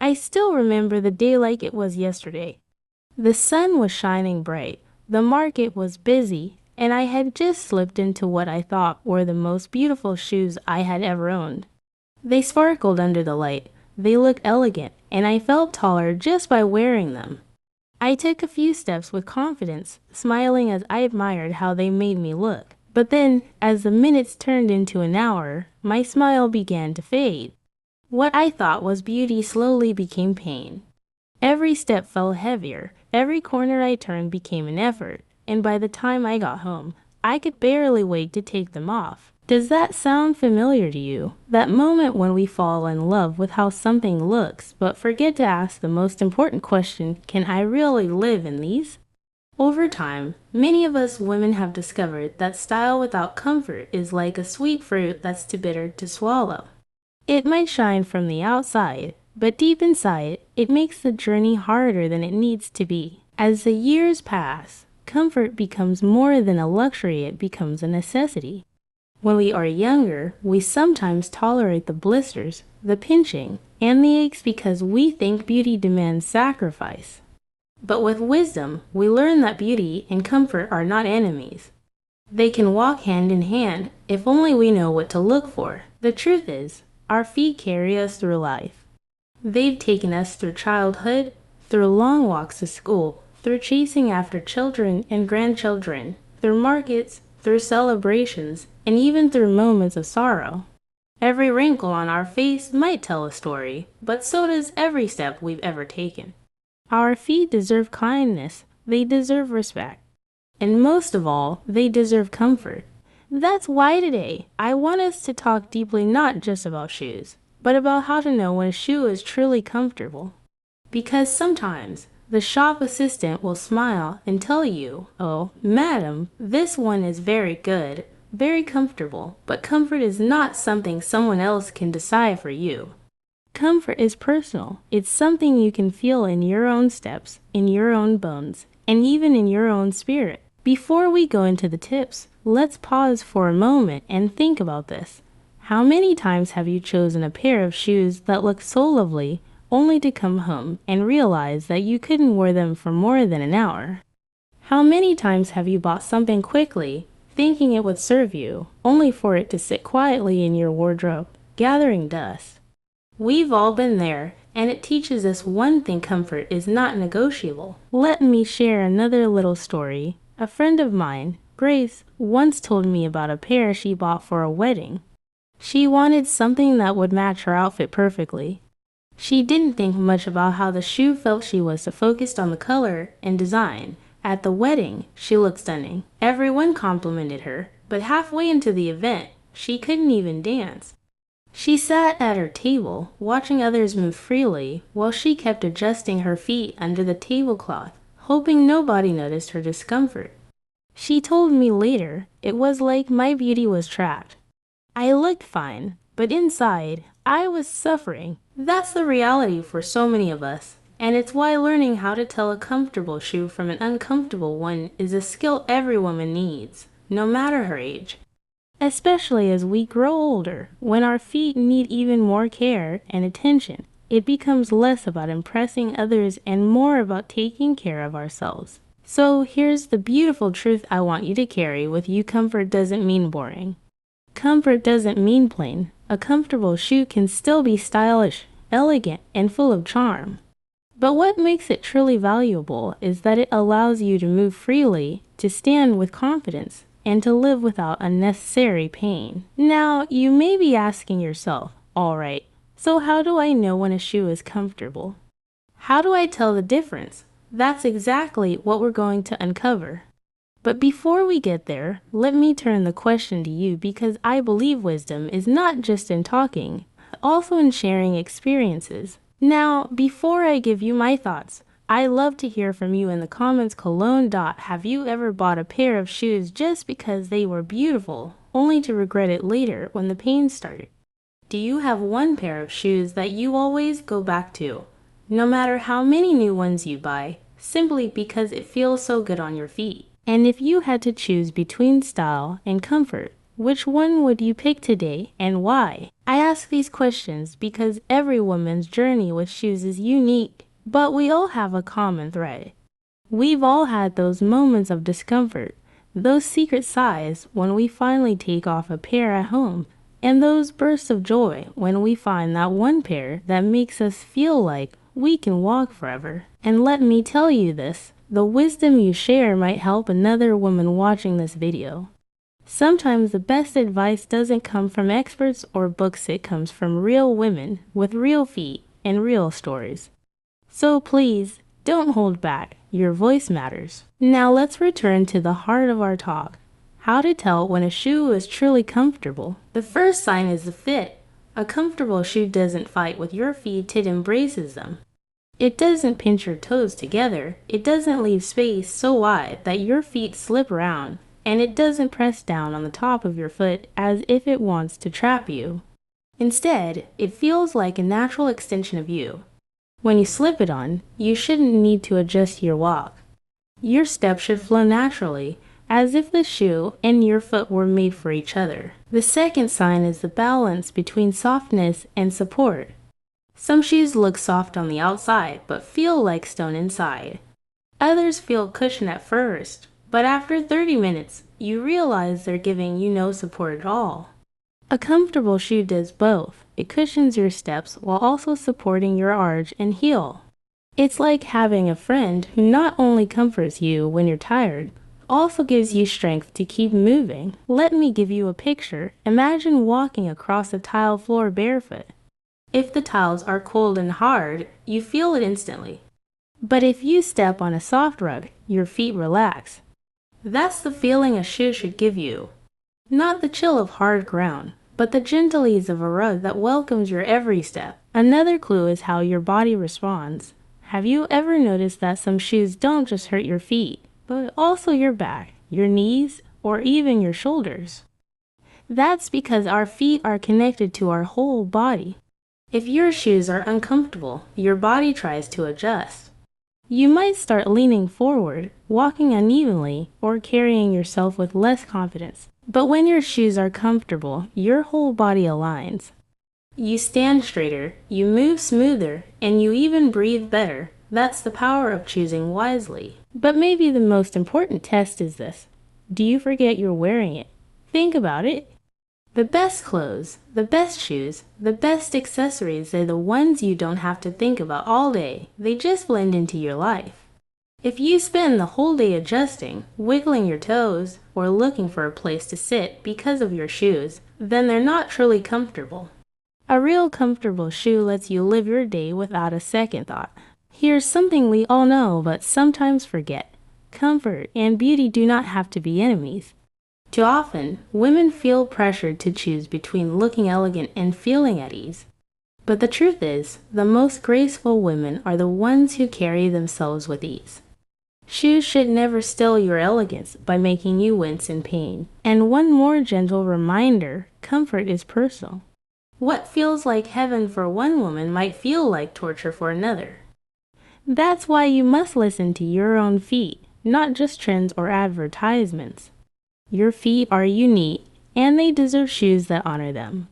I still remember the day like it was yesterday. The sun was shining bright, the market was busy, and I had just slipped into what I thought were the most beautiful shoes I had ever owned. They sparkled under the light, they looked elegant, and I felt taller just by wearing them. I took a few steps with confidence, smiling as I admired how they made me look. But then, as the minutes turned into an hour, my smile began to fade. What I thought was beauty slowly became pain. Every step felt heavier, every corner I turned became an effort, and by the time I got home, I could barely wait to take them off. Does that sound familiar to you? That moment when we fall in love with how something looks, but forget to ask the most important question, can I really live in these? Over time, many of us women have discovered that style without comfort is like a sweet fruit that's too bitter to swallow. It might shine from the outside, but deep inside, it makes the journey harder than it needs to be. As the years pass, comfort becomes more than a luxury, it becomes a necessity. When we are younger, we sometimes tolerate the blisters, the pinching, and the aches because we think beauty demands sacrifice. But with wisdom, we learn that beauty and comfort are not enemies. They can walk hand in hand if only we know what to look for. The truth is, our feet carry us through life. They've taken us through childhood, through long walks to school, through chasing after children and grandchildren, through markets, through celebrations, and even through moments of sorrow. Every wrinkle on our face might tell a story, but so does every step we've ever taken. Our feet deserve kindness, they deserve respect, and most of all, they deserve comfort. That's why today, I want us to talk deeply not just about shoes, but about how to know when a shoe is truly comfortable. Because sometimes, the shop assistant will smile and tell you, "Oh, madam, this one is very good, very comfortable," but comfort is not something someone else can decide for you. Comfort is personal. It's something you can feel in your own steps, in your own bones, and even in your own spirit. Before we go into the tips, let's pause for a moment and think about this. How many times have you chosen a pair of shoes that look so lovely, only to come home and realize that you couldn't wear them for more than an hour? How many times have you bought something quickly, thinking it would serve you, only for it to sit quietly in your wardrobe, gathering dust? We've all been there, and it teaches us one thing: comfort is not negotiable. Let me share another little story. A friend of mine, Grace, once told me about a pair she bought for a wedding. She wanted something that would match her outfit perfectly. She didn't think much about how the shoe felt. She was so focused on the color and design. At the wedding, she looked stunning. Everyone complimented her, but halfway into the event, she couldn't even dance. She sat at her table, watching others move freely, while she kept adjusting her feet under the tablecloth, hoping nobody noticed her discomfort. She told me later, "It was like my beauty was trapped. I looked fine, but inside, I was suffering." That's the reality for so many of us, and it's why learning how to tell a comfortable shoe from an uncomfortable one is a skill every woman needs, no matter her age. Especially as we grow older, when our feet need even more care and attention, it becomes less about impressing others and more about taking care of ourselves. So here's the beautiful truth I want you to carry with you: comfort doesn't mean boring. Comfort doesn't mean plain. A comfortable shoe can still be stylish, elegant, and full of charm. But what makes it truly valuable is that it allows you to move freely, to stand with confidence, and to live without unnecessary pain. Now, you may be asking yourself, alright, so how do I know when a shoe is comfortable? How do I tell the difference? That's exactly what we're going to uncover. But before we get there, let me turn the question to you, because I believe wisdom is not just in talking, but also in sharing experiences. Now, before I give you my thoughts, I love to hear from you in the comments. Have you ever bought a pair of shoes just because they were beautiful, only to regret it later when the pain started? Do you have one pair of shoes that you always go back to, no matter how many new ones you buy, simply because it feels so good on your feet? And if you had to choose between style and comfort, Which one would you pick today and why? I ask these questions because every woman's journey with shoes is unique, but we all have a common thread. We've all had those moments of discomfort, those secret sighs when we finally take off a pair at home, and those bursts of joy when we find that one pair that makes us feel like we can walk forever. And let me tell you this, the wisdom you share might help another woman watching this video. Sometimes the best advice doesn't come from experts or books, it comes from real women with real feet and real stories. So please, don't hold back. Your voice matters. Now let's return to the heart of our talk. How to tell when a shoe is truly comfortable. The first sign is the fit. A comfortable shoe doesn't fight with your feet, it embraces them. It doesn't pinch your toes together. It doesn't leave space so wide that your feet slip around. And it doesn't press down on the top of your foot as if it wants to trap you. Instead, it feels like a natural extension of you. When you slip it on, you shouldn't need to adjust your walk. Your steps should flow naturally, as if the shoe and your foot were made for each other. The second sign is the balance between softness and support. Some shoes look soft on the outside, but feel like stone inside. Others feel cushioned at first, but after 30 minutes, you realize they're giving you no support at all. A comfortable shoe does both. It cushions your steps while also supporting your arch and heel. It's like having a friend who not only comforts you when you're tired, also gives you strength to keep moving. Let me give you a picture. Imagine walking across a tile floor barefoot. If the tiles are cold and hard, you feel it instantly. But if you step on a soft rug, your feet relax. That's the feeling a shoe should give you. Not the chill of hard ground, but the gentle ease of a rug that welcomes your every step. Another clue is how your body responds. Have you ever noticed that some shoes don't just hurt your feet, but also your back, your knees, or even your shoulders? That's because our feet are connected to our whole body. If your shoes are uncomfortable, your body tries to adjust. You might start leaning forward, walking unevenly, or carrying yourself with less confidence. But when your shoes are comfortable, your whole body aligns. You stand straighter, you move smoother, and you even breathe better. That's the power of choosing wisely. But maybe the most important test is this. Do you forget you're wearing it? Think about it. The best clothes, the best shoes, the best accessories are the ones you don't have to think about all day. They just blend into your life. If you spend the whole day adjusting, wiggling your toes, or looking for a place to sit because of your shoes, then they're not truly comfortable. A real comfortable shoe lets you live your day without a second thought. Here's something we all know but sometimes forget. Comfort and beauty do not have to be enemies. Too often, women feel pressured to choose between looking elegant and feeling at ease. But the truth is, the most graceful women are the ones who carry themselves with ease. Shoes should never steal your elegance by making you wince in pain. And one more gentle reminder, comfort is personal. What feels like heaven for one woman might feel like torture for another. That's why you must listen to your own feet, not just trends or advertisements. Your feet are unique, and they deserve shoes that honor them.